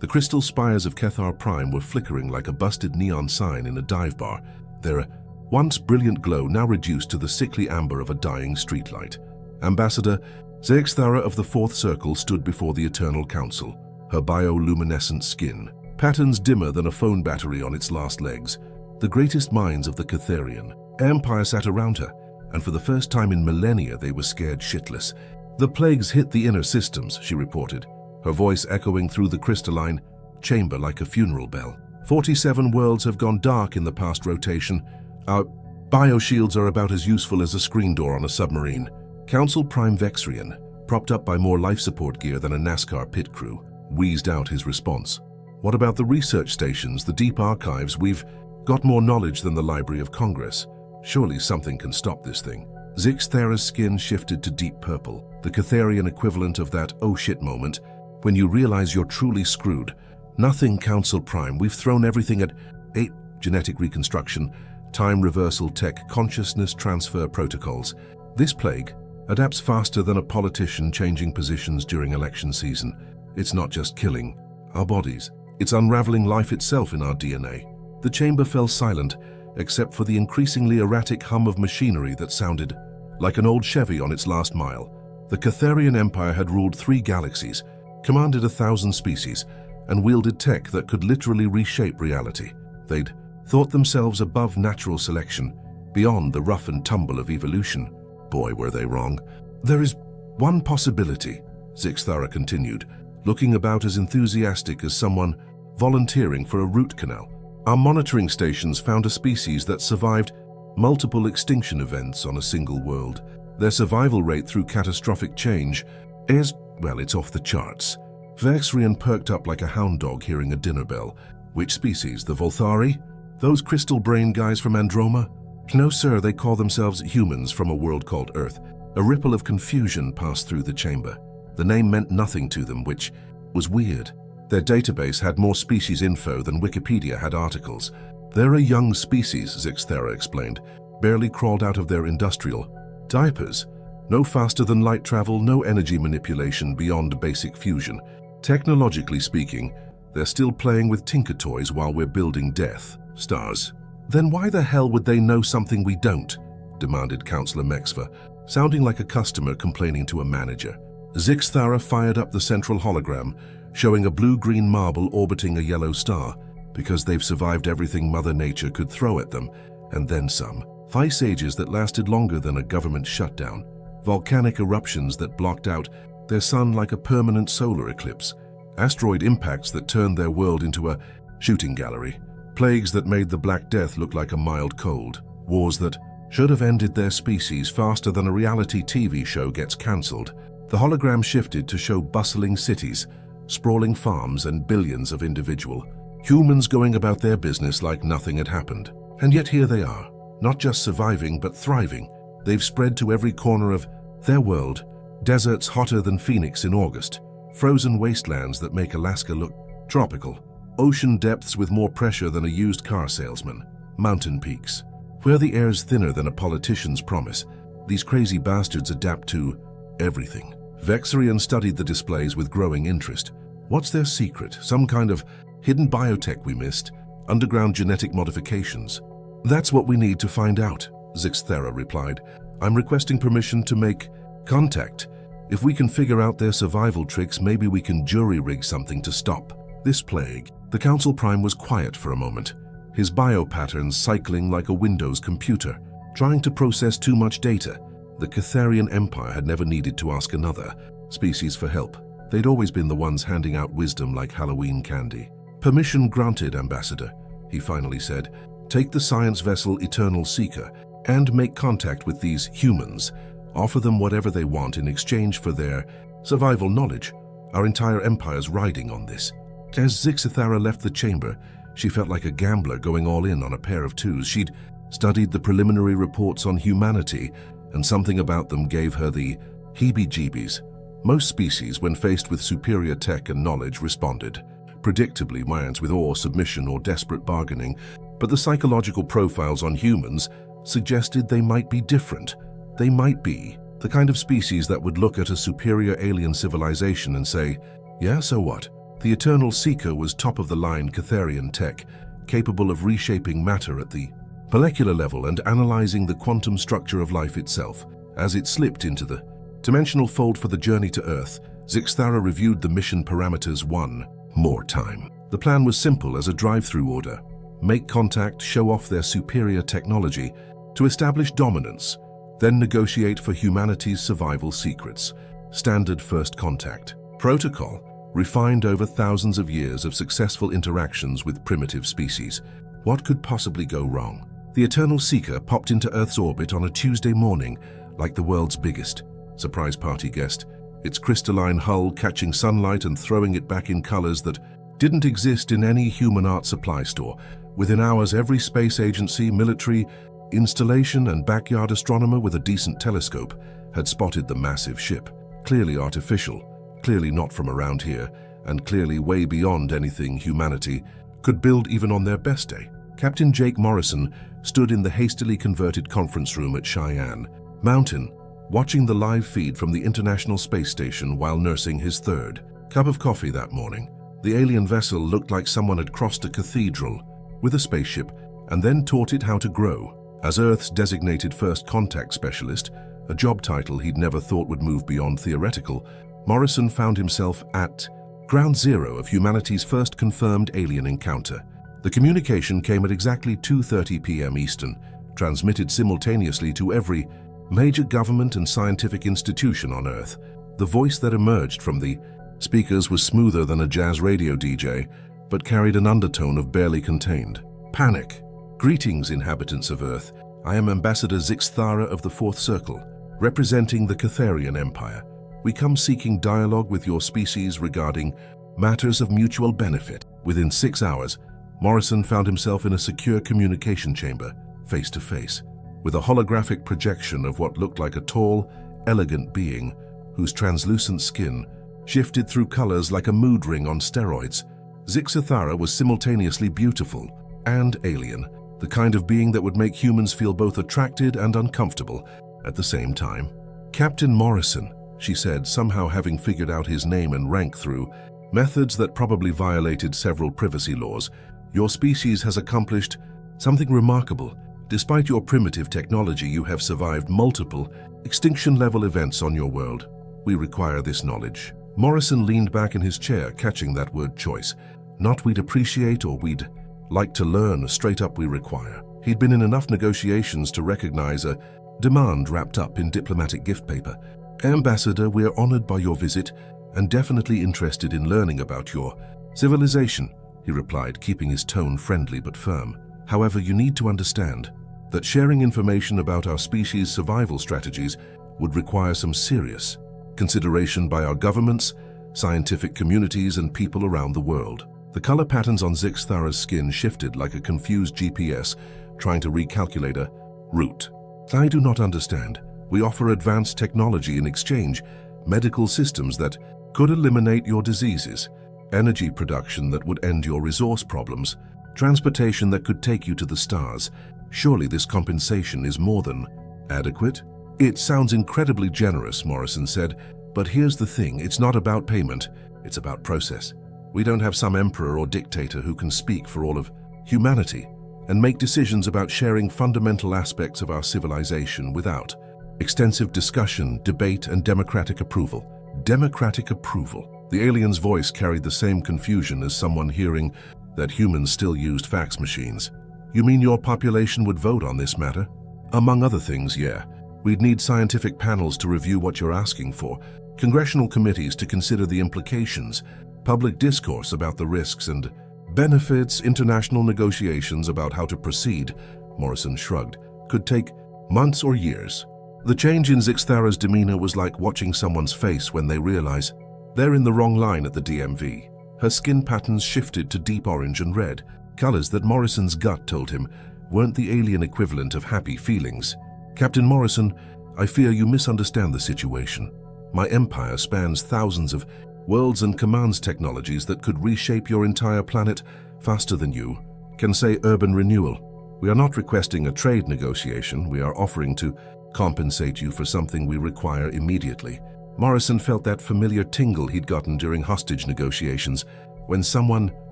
The crystal spires of Kethar Prime were flickering like a busted neon sign in a dive bar, their once brilliant glow now reduced to the sickly amber of a dying streetlight. Ambassador Zexthara of the Fourth Circle stood before the Eternal Council, her bioluminescent skin, patterns dimmer than a phone battery on its last legs. The greatest minds of the Catharian Empire sat around her, and for the first time in millennia they were scared shitless. "The plagues hit the inner systems," she reported, her voice echoing through the crystalline chamber like a funeral bell. 47 worlds have gone dark in the past rotation. Our bioshields are about as useful as a screen door on a submarine. Council Prime Vexrian, propped up by more life support gear than a NASCAR pit crew, wheezed out his response. "What about the research stations, the deep archives? We've got more knowledge than the Library of Congress. Surely something can stop this thing." Zixthara's skin shifted to deep purple, the Catharian equivalent of that "oh shit" moment when you realize you're truly screwed. "Nothing, Council Prime. We've thrown everything at 8 genetic reconstruction, time reversal tech, consciousness transfer protocols. This plague adapts faster than a politician changing positions during election season. It's not just killing our bodies, it's unraveling life itself in our DNA." The chamber fell silent, except for the increasingly erratic hum of machinery that sounded like an old Chevy on its last mile. The Catharian Empire had ruled 3 galaxies, commanded 1,000 species, and wielded tech that could literally reshape reality. They'd thought themselves above natural selection, beyond the rough and tumble of evolution. Boy, were they wrong. "There is one possibility," Zixthara continued, looking about as enthusiastic as someone volunteering for a root canal. "Our monitoring stations found a species that survived multiple extinction events on a single world. Their survival rate through catastrophic change is, well, it's off the charts." Vexrian perked up like a hound dog hearing a dinner bell. "Which species? The Volthari? Those crystal brain guys from Androma?" "No, sir, they call themselves humans from a world called Earth." A ripple of confusion passed through the chamber. The name meant nothing to them, which was weird. Their database had more species info than Wikipedia had articles. "They're a young species," Zixthara explained, "barely crawled out of their industrial diapers. No faster than light travel, no energy manipulation beyond basic fusion. Technologically speaking, they're still playing with Tinker Toys while we're building Death Stars." "Then why the hell would they know something we don't?" demanded Councillor Mexva, sounding like a customer complaining to a manager. Zixthara fired up the central hologram, showing a blue-green marble orbiting a yellow star. "Because they've survived everything Mother Nature could throw at them, and then some. Ice ages that lasted longer than a government shutdown. Volcanic eruptions that blocked out their sun like a permanent solar eclipse. Asteroid impacts that turned their world into a shooting gallery. Plagues that made the Black Death look like a mild cold. Wars that should have ended their species faster than a reality TV show gets cancelled." The hologram shifted to show bustling cities, sprawling farms, and billions of individual humans going about their business like nothing had happened. And yet here they are, not just surviving but thriving. They've spread to every corner of their world. Deserts hotter than Phoenix in August, frozen wastelands that make Alaska look tropical, ocean depths with more pressure than a used car salesman, mountain peaks where the air's thinner than a politician's promise. These crazy bastards adapt to everything. Vexrian studied the displays with growing interest. What's their secret? Some kind of hidden biotech we missed? Underground genetic modifications? That's what we need to find out, Zixthara replied. I'm requesting permission to make contact. If we can figure out their survival tricks, maybe we can jury-rig something to stop this plague. The Council Prime was quiet for a moment, his biopatterns cycling like a Windows computer, trying to process too much data. The Catharian Empire had never needed to ask another species for help. They'd always been the ones handing out wisdom like Halloween candy. Permission granted, Ambassador, he finally said. Take the science vessel Eternal Seeker and make contact with these humans. Offer them whatever they want in exchange for their survival knowledge. Our entire empire's riding on this. As Zixthara left the chamber, she felt like a gambler going all in on a pair of twos. She'd studied the preliminary reports on humanity, and something about them gave her the heebie-jeebies. Most species, when faced with superior tech and knowledge, responded predictably, once with awe, submission, or desperate bargaining, but the psychological profiles on humans suggested they might be different. They might be the kind of species that would look at a superior alien civilization and say, yeah, so what? The Eternal Seeker was top-of-the-line Catharian tech, capable of reshaping matter at the molecular level and analyzing the quantum structure of life itself. As it slipped into the dimensional fold for the journey to Earth, Zixthara reviewed the mission parameters one more time. The plan was simple as a drive-through order. Make contact, show off their superior technology to establish dominance, then negotiate for humanity's survival secrets. Standard first contact. Protocol, refined over thousands of years of successful interactions with primitive species. What could possibly go wrong? The Eternal Seeker popped into Earth's orbit on a Tuesday morning, like the world's biggest surprise party guest, its crystalline hull catching sunlight and throwing it back in colors that didn't exist in any human art supply store. Within hours, every space agency, military installation, and backyard astronomer with a decent telescope had spotted the massive ship. Clearly artificial, clearly not from around here, and clearly way beyond anything humanity could build even on their best day. Captain Jake Morrison stood in the hastily converted conference room at Cheyenne Mountain, watching the live feed from the International Space Station while nursing his third cup of coffee that morning. The alien vessel looked like someone had crossed a cathedral with a spaceship and then taught it how to grow. As Earth's designated first contact specialist, a job title he'd never thought would move beyond theoretical, Morrison found himself at ground zero of humanity's first confirmed alien encounter. The communication came at exactly 2:30 p.m. Eastern, transmitted simultaneously to every major government and scientific institution on Earth. The voice that emerged from the speakers was smoother than a jazz radio DJ, but carried an undertone of barely contained panic. Greetings, inhabitants of Earth. I am Ambassador Zixthara of the Fourth Circle, representing the Catharian Empire. We come seeking dialogue with your species regarding matters of mutual benefit. Within 6 hours, Morrison found himself in a secure communication chamber, face to face, with a holographic projection of what looked like a tall, elegant being whose translucent skin shifted through colors like a mood ring on steroids. Zixthara was simultaneously beautiful and alien, the kind of being that would make humans feel both attracted and uncomfortable at the same time. Captain Morrison, she said, somehow having figured out his name and rank through methods that probably violated several privacy laws, your species has accomplished something remarkable. Despite your primitive technology, you have survived multiple extinction-level events on your world. We require this knowledge. Morrison leaned back in his chair, catching that word choice. Not we'd appreciate or we'd like to learn, straight up we require. He'd been in enough negotiations to recognize a demand wrapped up in diplomatic gift paper. Ambassador, we are honored by your visit and definitely interested in learning about your civilization, he replied, keeping his tone friendly but firm. However, you need to understand that sharing information about our species' survival strategies would require some serious consideration by our governments, scientific communities, and people around the world. The color patterns on Zixthara's skin shifted like a confused GPS trying to recalculate a route. I do not understand. We offer advanced technology in exchange, medical systems that could eliminate your diseases, energy production that would end your resource problems, transportation that could take you to the stars. Surely this compensation is more than adequate? It sounds incredibly generous, Morrison said, but here's the thing, it's not about payment, it's about process. We don't have some emperor or dictator who can speak for all of humanity and make decisions about sharing fundamental aspects of our civilization without extensive discussion, debate, and democratic approval. Democratic approval. The alien's voice carried the same confusion as someone hearing that humans still used fax machines. You mean your population would vote on this matter? Among other things, yeah. We'd need scientific panels to review what you're asking for, congressional committees to consider the implications, public discourse about the risks and benefits, international negotiations about how to proceed, Morrison shrugged, could take months or years. The change in Zixthara's demeanor was like watching someone's face when they realize they're in the wrong line at the DMV. Her skin patterns shifted to deep orange and red, colors that Morrison's gut told him weren't the alien equivalent of happy feelings. Captain Morrison, I fear you misunderstand the situation. My empire spans thousands of worlds and commands technologies that could reshape your entire planet faster than you can say urban renewal. We are not requesting a trade negotiation. We are offering to compensate you for something we require immediately. Morrison felt that familiar tingle he'd gotten during hostage negotiations, When someone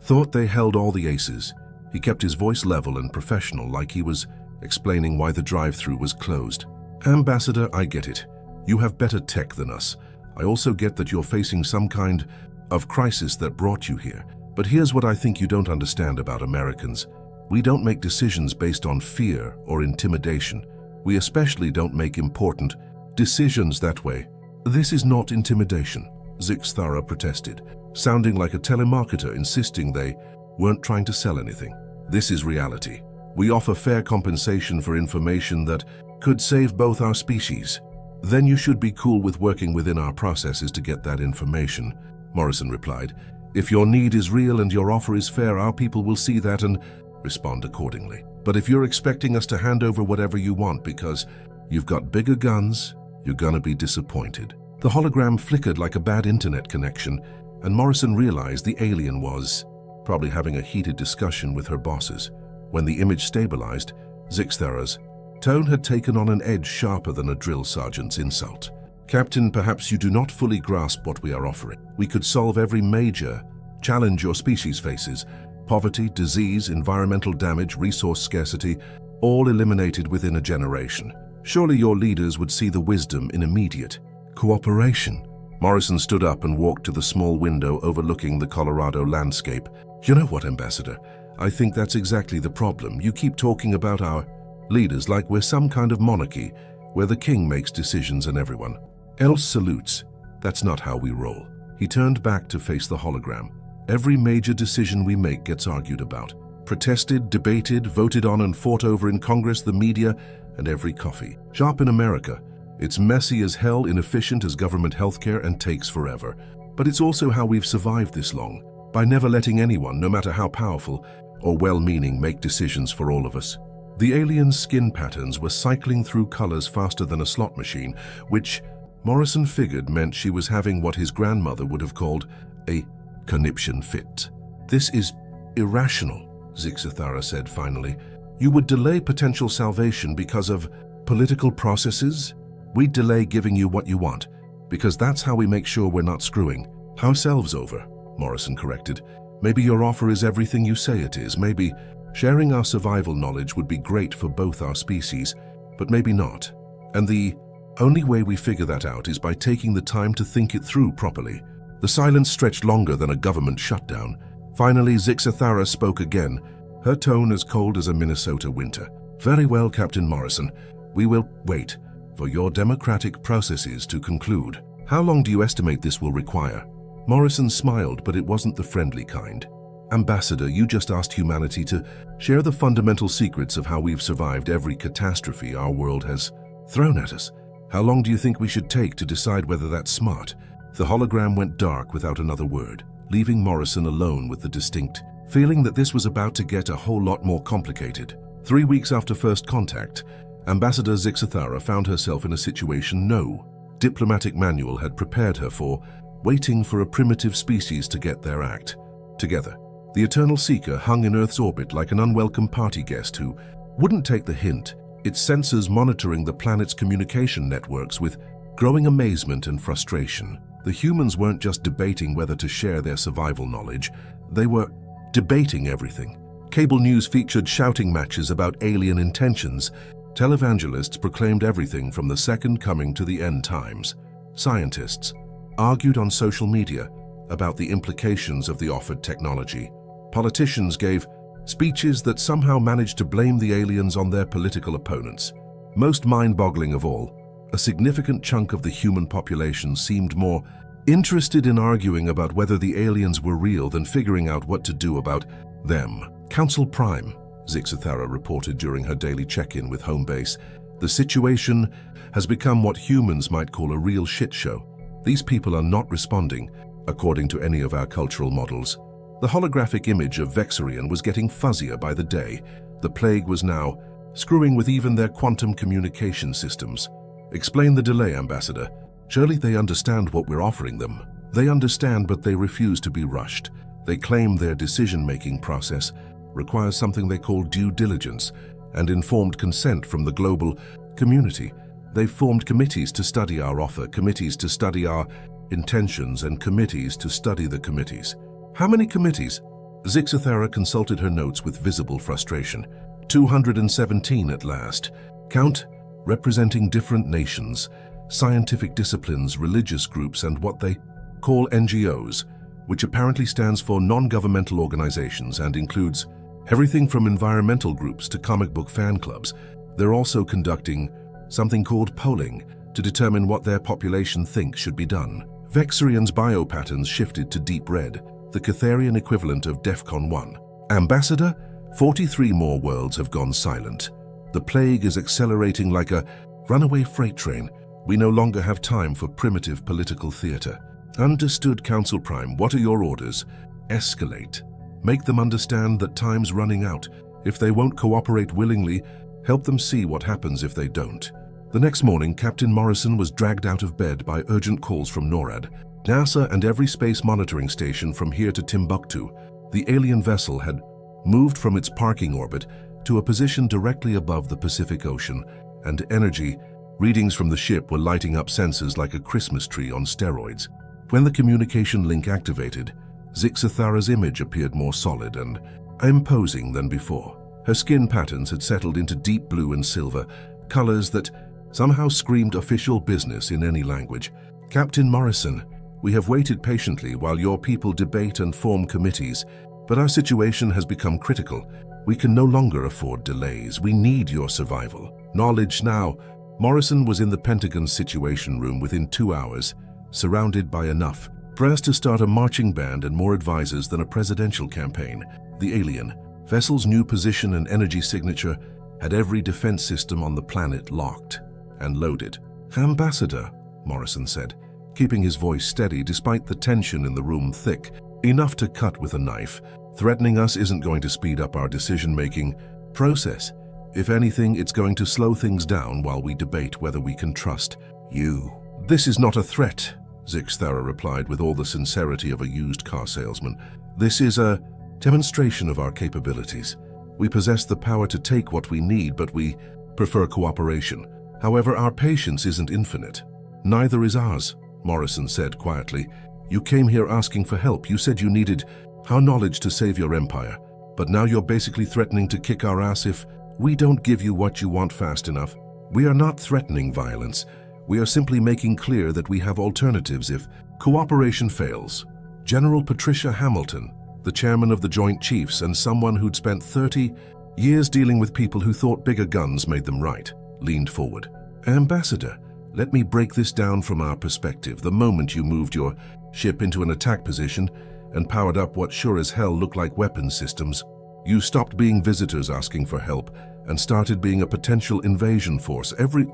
thought they held all the aces, he kept his voice level and professional, like he was explaining why the drive-thru was closed. Ambassador, I get it. You have better tech than us. I also get that you're facing some kind of crisis that brought you here. But here's what I think you don't understand about Americans. We don't make decisions based on fear or intimidation. We especially don't make important decisions that way. This is not intimidation, Zixthara protested, sounding like a telemarketer insisting they weren't trying to sell anything. This is reality. We offer fair compensation for information that could save both our species. Then you should be cool with working within our processes to get that information, Morrison replied. If your need is real and your offer is fair, our people will see that and respond accordingly. But if you're expecting us to hand over whatever you want because you've got bigger guns, you're gonna be disappointed. The hologram flickered like a bad internet connection, and Morrison realized the alien was probably having a heated discussion with her bosses. When the image stabilized, Zixthara's tone had taken on an edge sharper than a drill sergeant's insult. Captain, perhaps you do not fully grasp what we are offering. We could solve every major challenge your species faces. Poverty, disease, environmental damage, resource scarcity, all eliminated within a generation. Surely your leaders would see the wisdom in immediate cooperation. Morrison stood up and walked to the small window overlooking the Colorado landscape. You know what, Ambassador? I think that's exactly the problem. You keep talking about our leaders like we're some kind of monarchy where the king makes decisions and everyone else salutes. That's not how we roll. He turned back to face the hologram. Every major decision we make gets argued about, protested, debated, voted on and fought over in Congress, the media, and every coffee shop in America. It's messy as hell, inefficient as government healthcare, and takes forever. But it's also how we've survived this long, by never letting anyone, no matter how powerful or well-meaning, make decisions for all of us. The alien's skin patterns were cycling through colors faster than a slot machine, which Morrison figured meant she was having what his grandmother would have called a conniption fit. This is irrational, Zixthara said finally. You would delay potential salvation because of political processes? We'd delay giving you what you want, because that's how we make sure we're not screwing ourselves over, Morrison corrected. Maybe your offer is everything you say it is. Maybe sharing our survival knowledge would be great for both our species, but maybe not. And the only way we figure that out is by taking the time to think it through properly. The silence stretched longer than a government shutdown. Finally, Zixthara spoke again, her tone as cold as a Minnesota winter. Very well, Captain Morrison. We will wait for your democratic processes to conclude. How long do you estimate this will require? Morrison smiled, but it wasn't the friendly kind. Ambassador, you just asked humanity to share the fundamental secrets of how we've survived every catastrophe our world has thrown at us. How long do you think we should take to decide whether that's smart? The hologram went dark without another word, leaving Morrison alone with the distinct feeling that this was about to get a whole lot more complicated. 3 weeks after first contact, Ambassador Zixthara found herself in a situation no diplomatic manual had prepared her for, waiting for a primitive species to get their act together. The Eternal Seeker hung in Earth's orbit like an unwelcome party guest who wouldn't take the hint, its sensors monitoring the planet's communication networks with growing amazement and frustration. The humans weren't just debating whether to share their survival knowledge, they were debating everything. Cable news featured shouting matches about alien intentions. Televangelists proclaimed everything from the second coming to the end times. Scientists argued on social media about the implications of the offered technology. Politicians gave speeches that somehow managed to blame the aliens on their political opponents. Most mind-boggling of all, a significant chunk of the human population seemed more interested in arguing about whether the aliens were real than figuring out what to do about them. Council Prime, Zixthara reported during her daily check-in with home base. The situation has become what humans might call a real shit show. These people are not responding, according to any of our cultural models. The holographic image of Vexarian was getting fuzzier by the day. The plague was now screwing with even their quantum communication systems. Explain the delay, Ambassador. Surely they understand what we're offering them. They understand, but they refuse to be rushed. They claim their decision-making process requires something they call due diligence and informed consent from the global community. They've formed committees to study our offer, committees to study our intentions, and committees to study the committees. How many committees? Zixathera consulted her notes with visible frustration. 217 at last. Count representing different nations, scientific disciplines, religious groups, and what they call NGOs, which apparently stands for non-governmental organizations and includes everything from environmental groups to comic book fan clubs. They're also conducting something called polling to determine what their population thinks should be done. Vexarian's biopatterns shifted to deep red, the Catharian equivalent of DEFCON 1. Ambassador, 43 more worlds have gone silent. The plague is accelerating like a runaway freight train. We no longer have time for primitive political theater. Understood, Council Prime. What are your orders? Escalate. Make them understand that time's running out. If they won't cooperate willingly, help them see what happens if they don't. The next morning, Captain Morrison was dragged out of bed by urgent calls from NORAD, NASA, and every space monitoring station from here to Timbuktu. The alien vessel had moved from its parking orbit to a position directly above the Pacific Ocean, and energy readings from the ship were lighting up sensors like a Christmas tree on steroids. When the communication link activated, Zixathera's image appeared more solid and imposing than before. Her skin patterns had settled into deep blue and silver, colors that somehow screamed official business in any language. Captain Morrison, we have waited patiently while your people debate and form committees, but our situation has become critical. We can no longer afford delays. We need your survival. Knowledge now. Morrison was in the Pentagon's Situation Room within 2 hours, surrounded by enough press to start a marching band and more advisors than a presidential campaign. The alien vessel's new position and energy signature had every defense system on the planet locked and loaded. Ambassador, Morrison said, keeping his voice steady despite the tension in the room thick, enough to cut with a knife. Threatening us isn't going to speed up our decision-making process. If anything, it's going to slow things down while we debate whether we can trust you. This is not a threat, Zixathera replied with all the sincerity of a used car salesman. This is a demonstration of our capabilities. We possess the power to take what we need, but we prefer cooperation. However, our patience isn't infinite. Neither is ours, Morrison said quietly. You came here asking for help. You said you needed our knowledge to save your empire. But now you're basically threatening to kick our ass if we don't give you what you want fast enough. We are not threatening violence. We are simply making clear that we have alternatives if cooperation fails. General Patricia Hamilton, the chairman of the Joint Chiefs and someone who'd spent 30 years dealing with people who thought bigger guns made them right, leaned forward. Ambassador, let me break this down from our perspective. The moment you moved your ship into an attack position and powered up what sure as hell looked like weapons systems, you stopped being visitors asking for help and started being a potential invasion force. Every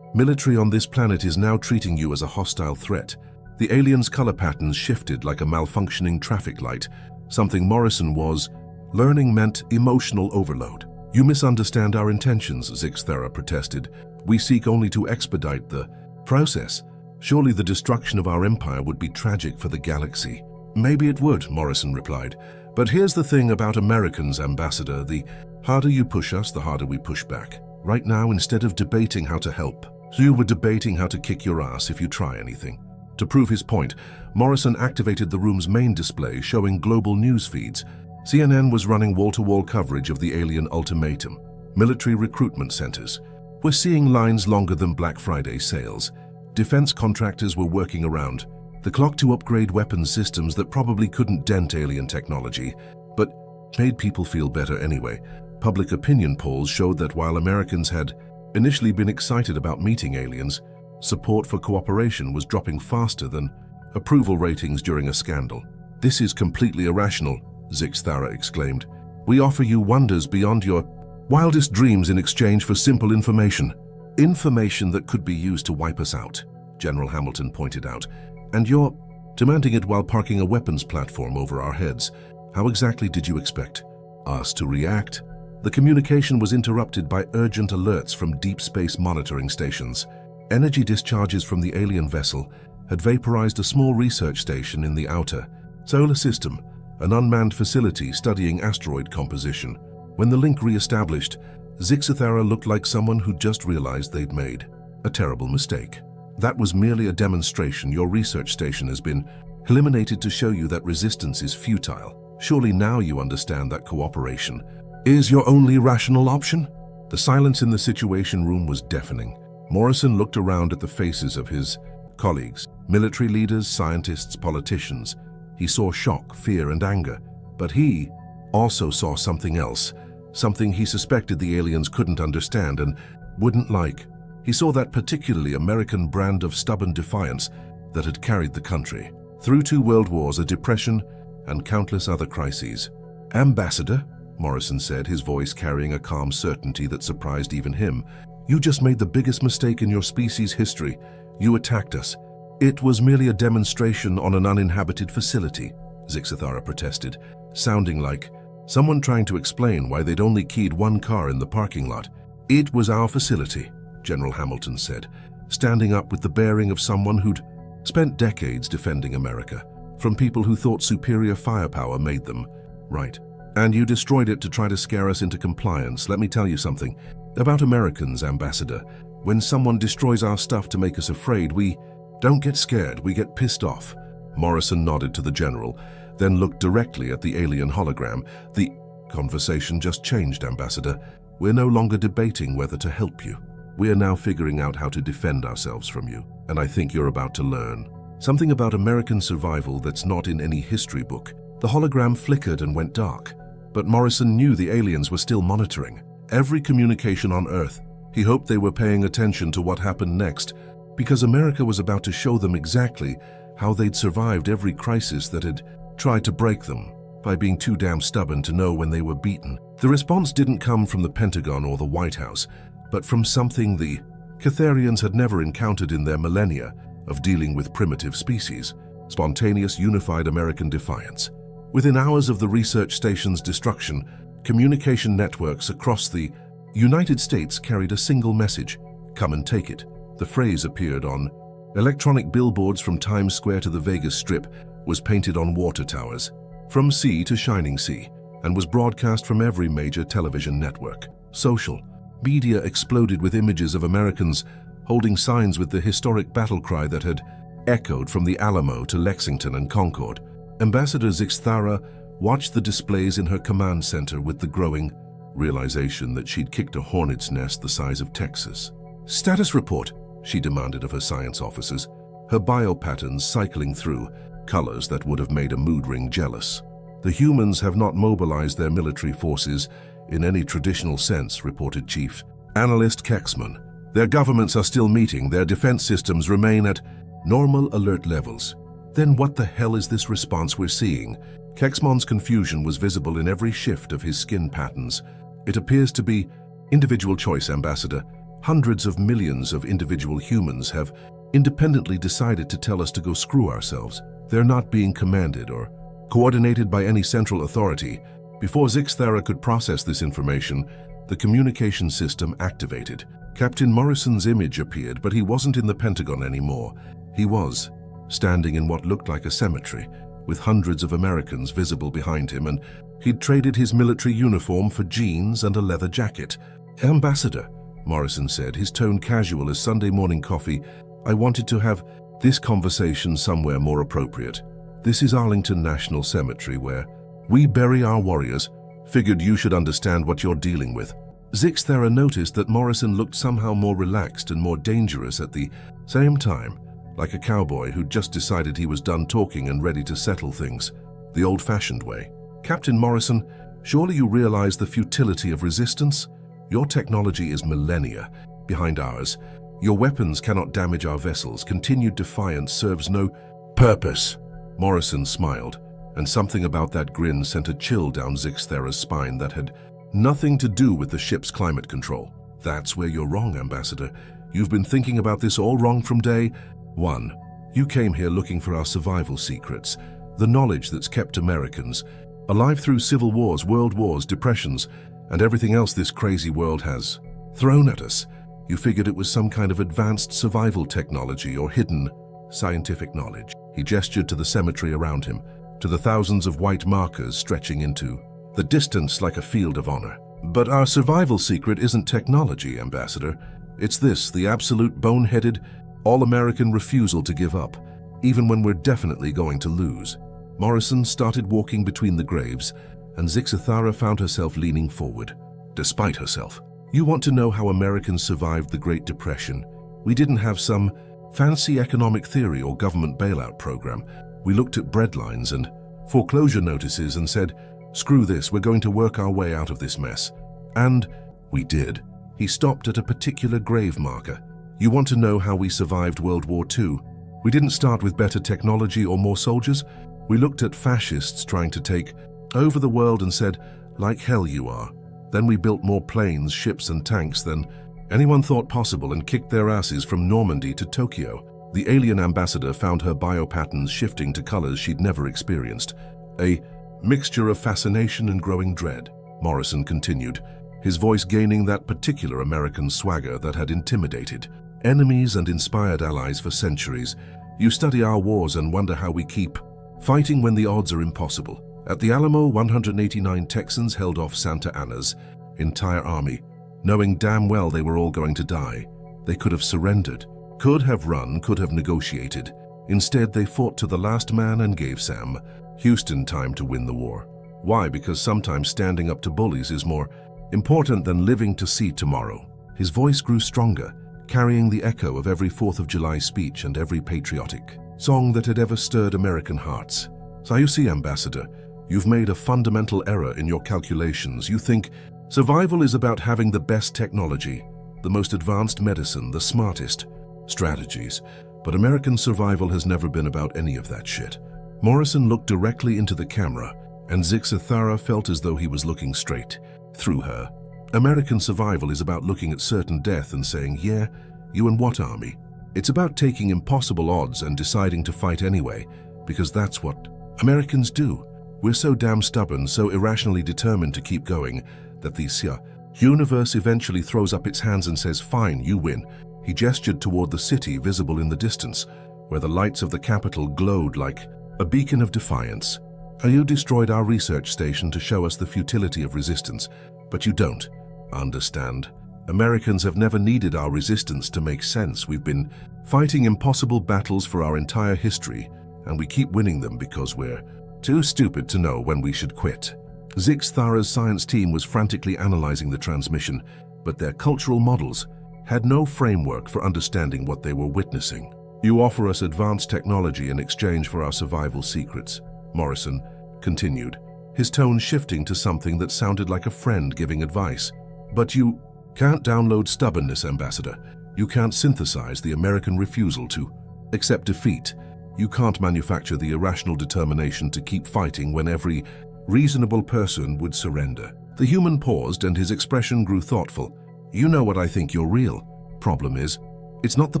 military on this planet is now treating you as a hostile threat. The alien's color patterns shifted like a malfunctioning traffic light. Something Morrison was learning meant emotional overload. You misunderstand our intentions, Zixathera protested. We seek only to expedite the process. Surely the destruction of our empire would be tragic for the galaxy. Maybe it would, Morrison replied. But here's the thing about Americans, Ambassador. The harder you push us, the harder we push back. Right now, instead of debating how to help, you were debating how to kick your ass if you try anything. To prove his point, Morrison activated the room's main display showing global news feeds. CNN was running wall-to-wall coverage of the alien ultimatum. Military recruitment centers. We're seeing lines longer than Black Friday sales. Defense contractors were working around the clock to upgrade weapons systems that probably couldn't dent alien technology, but made people feel better anyway. Public opinion polls showed that while Americans had initially been excited about meeting aliens, support for cooperation was dropping faster than approval ratings during a scandal. This is completely irrational, Zixathera exclaimed. We offer you wonders beyond your wildest dreams in exchange for simple information. Information that could be used to wipe us out, General Hamilton pointed out. And you're demanding it while parking a weapons platform over our heads. How exactly did you expect us to react? The communication was interrupted by urgent alerts from deep space monitoring stations. Energy discharges from the alien vessel had vaporized a small research station in the outer solar system, an unmanned facility studying asteroid composition. When the link re-established, Zixathera looked like someone who'd just realized they'd made a terrible mistake. That was merely a demonstration. Your research station has been eliminated to show you that resistance is futile. Surely now you understand that cooperation is your only rational option? The silence in the Situation Room was deafening. Morrison looked around at the faces of his colleagues, military leaders, scientists, politicians. He saw shock, fear, and anger. But he also saw something else, something he suspected the aliens couldn't understand and wouldn't like. He saw that particularly American brand of stubborn defiance that had carried the country through 2 world wars, a depression, and countless other crises. "Ambassador," Morrison said, his voice carrying a calm certainty that surprised even him, "you just made the biggest mistake in your species' history. You attacked us. It was merely a demonstration on an uninhabited facility," Zixathara protested, sounding like someone trying to explain why they'd only keyed 1 car in the parking lot. "It was our facility," General Hamilton said, standing up with the bearing of someone who'd spent decades defending America from people who thought superior firepower made them right. "And you destroyed it to try to scare us into compliance. Let me tell you something about Americans, Ambassador. When someone destroys our stuff to make us afraid, we don't get scared, we get pissed off." Morrison nodded to the general, then looked directly at the alien hologram. "The conversation just changed, Ambassador. We're no longer debating whether to help you. We are now figuring out how to defend ourselves from you. And I think you're about to learn something about American survival that's not in any history book." The hologram flickered and went dark, but Morrison knew the aliens were still monitoring every communication on Earth. He hoped they were paying attention to what happened next, because America was about to show them exactly how they'd survived every crisis that had tried to break them by being too damn stubborn to know when they were beaten. The response didn't come from the Pentagon or the White House, but from something the Catharians had never encountered in their millennia of dealing with primitive species: spontaneous, unified American defiance. Within hours of the research station's destruction, communication networks across the United States carried a single message: "Come and take it." The phrase appeared on electronic billboards from Times Square to the Vegas Strip, was painted on water towers, from sea to shining sea, and was broadcast from every major television network. Social media exploded with images of Americans holding signs with the historic battle cry that had echoed from the Alamo to Lexington and Concord. Ambassador Zixathara watched the displays in her command center with the growing realization that she'd kicked a hornet's nest the size of Texas. "Status report," she demanded of her science officers, her biopatterns cycling through colors that would have made a mood ring jealous. "The humans have not mobilized their military forces in any traditional sense," reported Chief Analyst Kexman. "Their governments are still meeting. Their defense systems remain at normal alert levels." "Then what the hell is this response we're seeing?" Kexman's confusion was visible in every shift of his skin patterns. "It appears to be individual choice, Ambassador. Hundreds of millions of individual humans have independently decided to tell us to go screw ourselves. They're not being commanded or coordinated by any central authority." Before Zixathara could process this information, the communication system activated. Captain Morrison's image appeared, but he wasn't in the Pentagon anymore. He was standing in what looked like a cemetery, with hundreds of Americans visible behind him, and he'd traded his military uniform for jeans and a leather jacket. "Ambassador," Morrison said, his tone casual as Sunday morning coffee, "I wanted to have this conversation somewhere more appropriate. This is Arlington National Cemetery, where we bury our warriors. Figured you should understand what you're dealing with." Zixathara noticed that Morrison looked somehow more relaxed and more dangerous at the same time, like a cowboy who'd just decided he was done talking and ready to settle things, the old-fashioned way. "Captain Morrison, surely you realize the futility of resistance? Your technology is millennia behind ours. Your weapons cannot damage our vessels. Continued defiance serves no purpose." Morrison smiled, and something about that grin sent a chill down Zixathara's spine that had nothing to do with the ship's climate control. "That's where you're wrong, Ambassador. You've been thinking about this all wrong from day one. You came here looking for our survival secrets, the knowledge that's kept Americans alive through civil wars, world wars, depressions, and everything else this crazy world has thrown at us. You figured it was some kind of advanced survival technology or hidden scientific knowledge." He gestured to the cemetery around him, to the thousands of white markers stretching into the distance like a field of honor. "But our survival secret isn't technology, Ambassador. It's this, the absolute boneheaded, all-American refusal to give up. even when we're definitely going to lose. Morrison started walking between the graves, and Zixathara found herself leaning forward, despite herself. You want to know how Americans survived the Great Depression? We didn't have some fancy economic theory or government bailout program. We looked at breadlines and foreclosure notices and said, screw this, we're going to work our way out of this mess. And we did. He stopped at a particular grave marker. You want to know how we survived World War II? We didn't start with better technology or more soldiers. We looked at fascists trying to take over the world and said, like hell you are. Then we built more planes, ships and tanks than anyone thought possible and kicked their asses from Normandy to Tokyo. The alien ambassador found her biopatterns shifting to colors she'd never experienced. A mixture of fascination and growing dread. Morrison continued, his voice gaining that particular American swagger that had intimidated enemies and inspired allies for centuries. You study our wars and wonder how we keep fighting when the odds are impossible. At the Alamo, 189 Texans held off Santa Anna's entire army, knowing damn well they were all going to die. They could have surrendered, could have run, could have negotiated. Instead, they fought to the last man and gave Sam Houston time to win the war. Why? Because sometimes standing up to bullies is more important than living to see tomorrow. His voice grew stronger, carrying the echo of every 4th of July speech and every patriotic song that had ever stirred American hearts. So you see, Ambassador, you've made a fundamental error in your calculations. You think survival is about having the best technology, the most advanced medicine, the smartest strategies. But American survival has never been about any of that shit. Morrison looked directly into the camera, and Zixathara felt as though he was looking straight through her. American survival is about looking at certain death and saying, yeah, you and what army? It's about taking impossible odds and deciding to fight anyway, because that's what Americans do. We're so damn stubborn, so irrationally determined to keep going, that the universe eventually throws up its hands and says, fine, you win. He gestured toward the city visible in the distance, where the lights of the capital glowed like a beacon of defiance. You destroyed our research station to show us the futility of resistance, but you don't understand. Americans have never needed our resistance to make sense. We've been fighting impossible battles for our entire history, and we keep winning them because we're too stupid to know when we should quit. Zixathara's science team was frantically analyzing the transmission, but their cultural models had no framework for understanding what they were witnessing. You offer us advanced technology in exchange for our survival secrets, Morrison continued, his tone shifting to something that sounded like a friend giving advice. But you can't download stubbornness, Ambassador. You can't synthesize the American refusal to accept defeat. You can't manufacture the irrational determination to keep fighting when every reasonable person would surrender. The human paused and his expression grew thoughtful. You know what I think you're real. Problem is, it's not the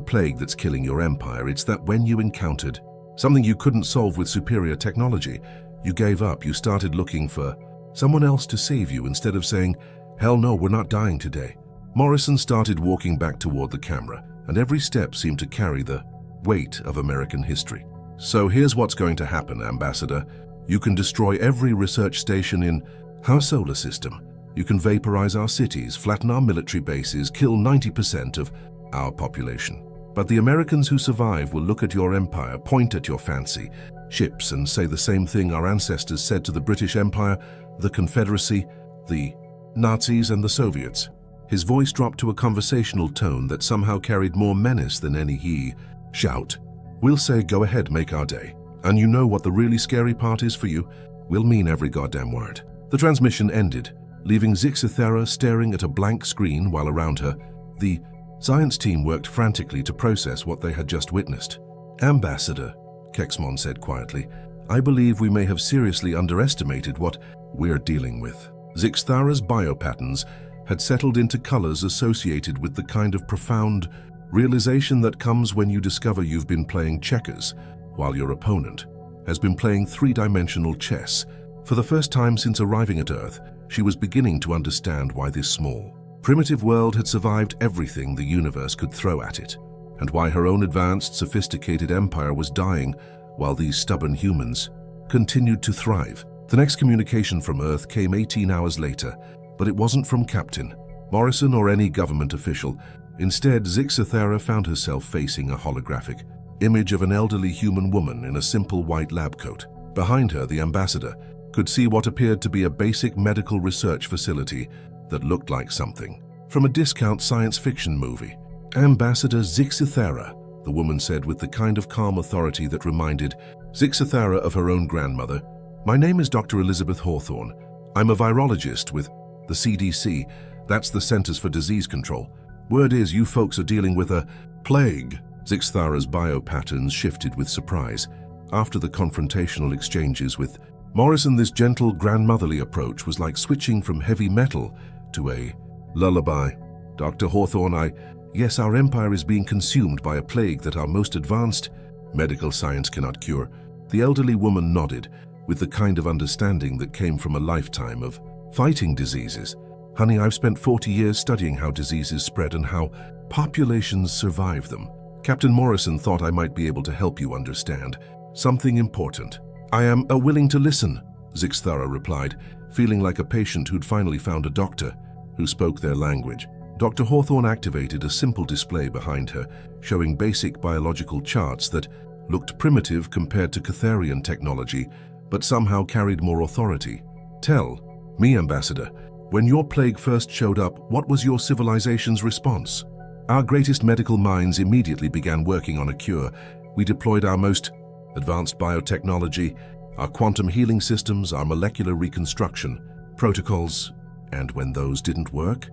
plague that's killing your empire, it's that when you encountered something you couldn't solve with superior technology, you gave up, you started looking for someone else to save you instead of saying, hell no, we're not dying today. Morrison started walking back toward the camera, and every step seemed to carry the weight of American history. So here's what's going to happen, Ambassador. You can destroy every research station in our solar system. You can vaporize our cities, flatten our military bases, kill 90% of our population. But the Americans who survive will look at your empire, point at your fancy ships, and say the same thing our ancestors said to the British Empire, the Confederacy, the Nazis, and the Soviets. His voice dropped to a conversational tone that somehow carried more menace than any shout. We'll say, go ahead, make our day. And you know what the really scary part is for you? We'll mean every goddamn word. The transmission ended, leaving Zixathara staring at a blank screen while around her, the science team worked frantically to process what they had just witnessed. Ambassador, Kexmon said quietly, I believe we may have seriously underestimated what we're dealing with. Zixathara's biopatterns had settled into colors associated with the kind of profound realization that comes when you discover you've been playing checkers while your opponent has been playing three-dimensional chess. For the first time since arriving at Earth, she was beginning to understand why this small, primitive world had survived everything the universe could throw at it, and why her own advanced, sophisticated empire was dying while these stubborn humans continued to thrive. The next communication from Earth came 18 hours later, but it wasn't from Captain Morrison or any government official. Instead, Zixathara found herself facing a holographic image of an elderly human woman in a simple white lab coat. Behind her, the ambassador could see what appeared to be a basic medical research facility that looked like something from a discount science fiction movie. "Ambassador Zixithara," the woman said with the kind of calm authority that reminded Zixithara of her own grandmother. "My name is Dr. Elizabeth Hawthorne. I'm a virologist with the CDC. That's the Centers for Disease Control. Word is you folks are dealing with a plague." Zixithara's biopatterns shifted with surprise. After the confrontational exchanges with Morrison, this gentle, grandmotherly approach was like switching from heavy metal to a lullaby. "Dr. Hawthorne, yes, our empire is being consumed by a plague that our most advanced medical science cannot cure." The elderly woman nodded, with the kind of understanding that came from a lifetime of fighting diseases. "Honey, I've spent 40 years studying how diseases spread and how populations survive them. Captain Morrison thought I might be able to help you understand something important." "I am willing to listen," Zixithara replied, feeling like a patient who'd finally found a doctor who spoke their language. Dr. Hawthorne activated a simple display behind her, showing basic biological charts that looked primitive compared to Catharian technology, but somehow carried more authority. "Tell me, Ambassador, when your plague first showed up, what was your civilization's response?" "Our greatest medical minds immediately began working on a cure. We deployed our most advanced biotechnology, our quantum healing systems, our molecular reconstruction protocols. And when those didn't work,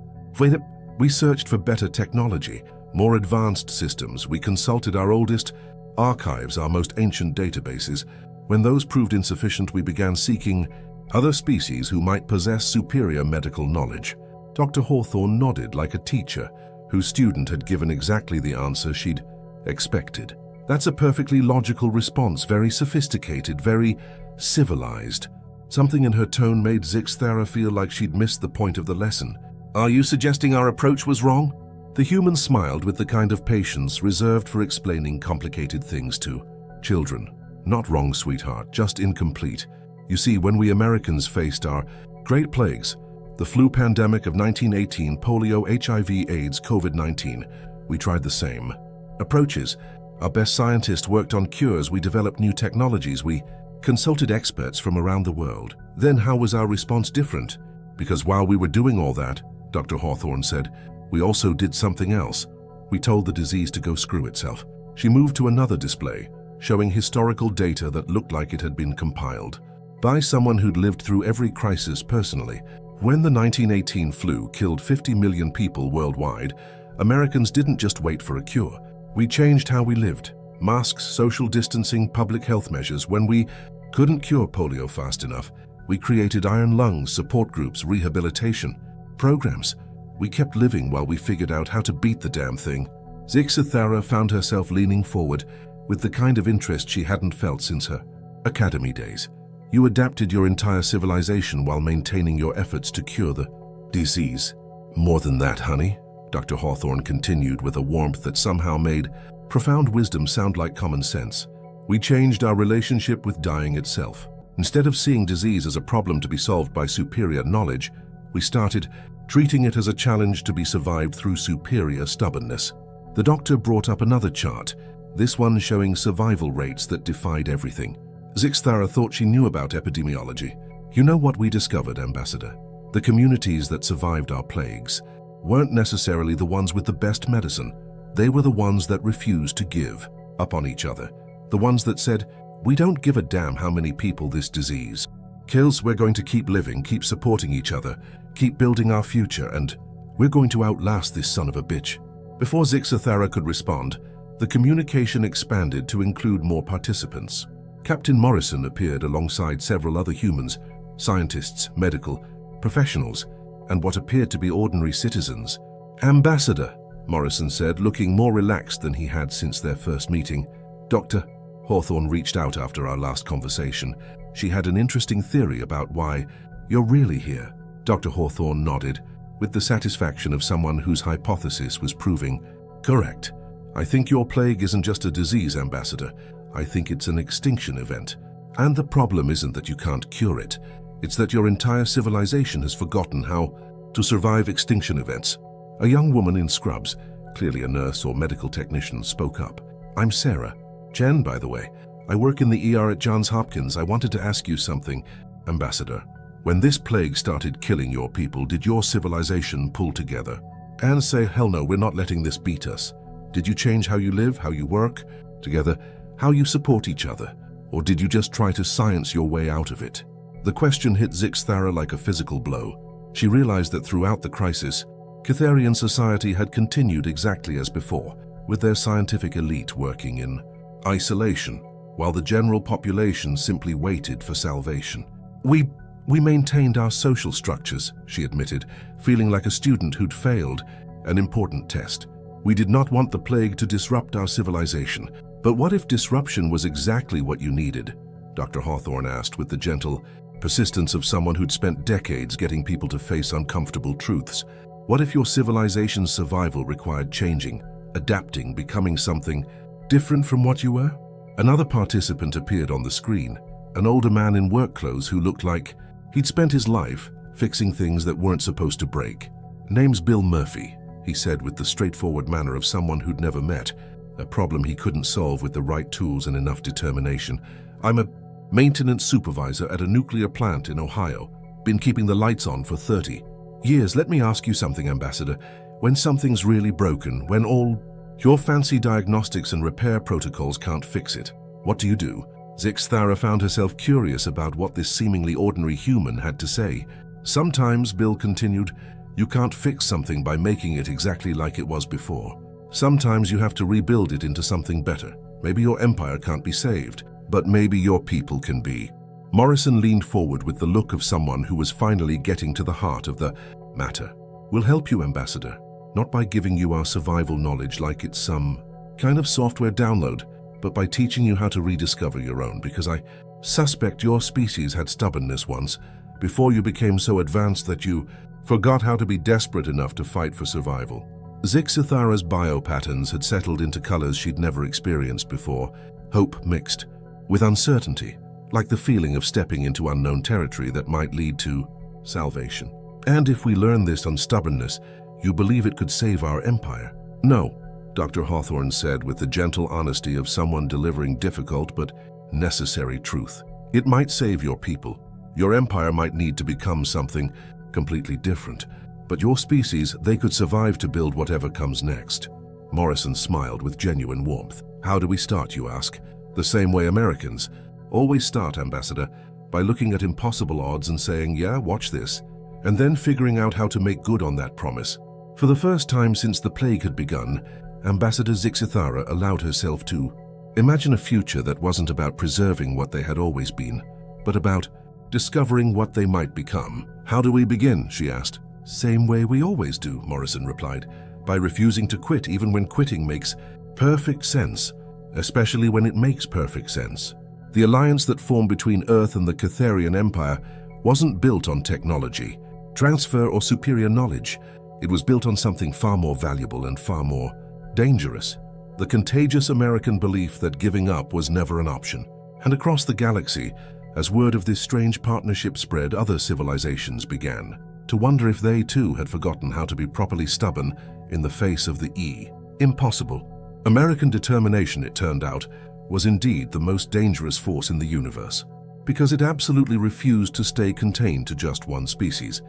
we searched for better technology, more advanced systems. We consulted our oldest archives, our most ancient databases. When those proved insufficient, we began seeking other species who might possess superior medical knowledge." Dr. Hawthorne nodded like a teacher whose student had given exactly the answer she'd expected. "That's a perfectly logical response, very sophisticated, very civilized." Something in her tone made Zixithara feel like she'd missed the point of the lesson. "Are you suggesting our approach was wrong?" The human smiled with the kind of patience reserved for explaining complicated things to children. "Not wrong, sweetheart, just incomplete. You see, when we Americans faced our great plagues, the flu pandemic of 1918, polio, HIV, AIDS, COVID-19, we tried the same approaches. Our best scientists worked on cures, we developed new technologies, we consulted experts from around the world. Then how was our response different? Because while we were doing all that," Dr. Hawthorne said, "we also did something else. We told the disease to go screw itself." She moved to another display, showing historical data that looked like it had been compiled by someone who'd lived through every crisis personally. When the 1918 flu killed 50 million people worldwide, Americans didn't just wait for a cure. We changed how we lived. Masks, social distancing, public health measures. When we couldn't cure polio fast enough, we created iron lungs, support groups, rehabilitation programs. We kept living while we figured out how to beat the damn thing. Zixithara found herself leaning forward with the kind of interest she hadn't felt since her academy days. "You adapted your entire civilization while maintaining your efforts to cure the disease." "More than that, honey," Dr. Hawthorne continued with a warmth that somehow made profound wisdom sound like common sense. "We changed our relationship with dying itself. Instead of seeing disease as a problem to be solved by superior knowledge, we started treating it as a challenge to be survived through superior stubbornness." The doctor brought up another chart, this one showing survival rates that defied everything. Zixithara thought she knew about epidemiology. "You know what we discovered, Ambassador? The communities that survived our plagues weren't necessarily the ones with the best medicine. They were the ones that refused to give up on each other. The ones that said, we don't give a damn how many people this disease kills, we're going to keep living, keep supporting each other, keep building our future, and we're going to outlast this son of a bitch." Before Zixithara could respond, the communication expanded to include more participants. Captain Morrison appeared alongside several other humans, scientists, medical professionals, and what appeared to be ordinary citizens. "Ambassador," Morrison said, looking more relaxed than he had since their first meeting. "Dr. Hawthorne reached out after our last conversation. She had an interesting theory about why you're really here." Dr. Hawthorne nodded, with the satisfaction of someone whose hypothesis was proving correct. "I think your plague isn't just a disease, Ambassador. I think it's an extinction event. And the problem isn't that you can't cure it. It's that your entire civilization has forgotten how to survive extinction events." A young woman in scrubs, clearly a nurse or medical technician, spoke up. "I'm Sarah. Jen, by the way, I work in the ER at Johns Hopkins. I wanted to ask you something, Ambassador. When this plague started killing your people, did your civilization pull together and say, hell no, we're not letting this beat us? Did you change how you live, how you work together, how you support each other? Or did you just try to science your way out of it? The question hit Zixthara like a physical blow. She realized that throughout the crisis, Catharian society had continued exactly as before, with their scientific elite working in isolation, while the general population simply waited for salvation. We maintained our social structures, she admitted, feeling like a student who'd failed an important test. We did not want the plague to disrupt our civilization. But what if disruption was exactly what you needed? Dr. Hawthorne asked with the gentle persistence of someone who'd spent decades getting people to face uncomfortable truths. What if your civilization's survival required changing, adapting, becoming something different from what you were? Another participant appeared on the screen, an older man in work clothes who looked like he'd spent his life fixing things that weren't supposed to break. Name's Bill Murphy, he said with the straightforward manner of someone who'd never met a problem he couldn't solve with the right tools and enough determination. I'm a maintenance supervisor at a nuclear plant in Ohio. Been keeping the lights on for 30 years. Let me ask you something, Ambassador. When something's really broken, when all your fancy diagnostics and repair protocols can't fix it, what do you do? Zixthara found herself curious about what this seemingly ordinary human had to say. Sometimes, Bill continued, you can't fix something by making it exactly like it was before. Sometimes you have to rebuild it into something better. Maybe your empire can't be saved, but maybe your people can be. Morrison leaned forward with the look of someone who was finally getting to the heart of the matter. We'll help you, Ambassador, not by giving you our survival knowledge like it's some kind of software download, but by teaching you how to rediscover your own, because I suspect your species had stubbornness once, before you became so advanced that you forgot how to be desperate enough to fight for survival. Zixthara's biopatterns had settled into colors she'd never experienced before, hope mixed with uncertainty, like the feeling of stepping into unknown territory that might lead to salvation. And if we learn this on stubbornness, you believe it could save our empire? No, Dr. Hawthorne said with the gentle honesty of someone delivering difficult but necessary truth. It might save your people. Your empire might need to become something completely different. But your species, they could survive to build whatever comes next. Morrison smiled with genuine warmth. How do we start, you ask? The same way Americans always start, Ambassador, by looking at impossible odds and saying, yeah, watch this, and then figuring out how to make good on that promise. For the first time since the plague had begun, Ambassador Zixthara allowed herself to imagine a future that wasn't about preserving what they had always been, but about discovering what they might become. How do we begin, she asked. Same way we always do, Morrison replied, by refusing to quit even when quitting makes perfect sense, especially when it makes perfect sense. The alliance that formed between Earth and the Catharian Empire wasn't built on technology, transfer, or superior knowledge. It was built on something far more valuable and far more dangerous. The contagious American belief that giving up was never an option. And across the galaxy, as word of this strange partnership spread, other civilizations began to wonder if they too had forgotten how to be properly stubborn in the face of the impossible. American determination, it turned out, was indeed the most dangerous force in the universe, because it absolutely refused to stay contained to just one species.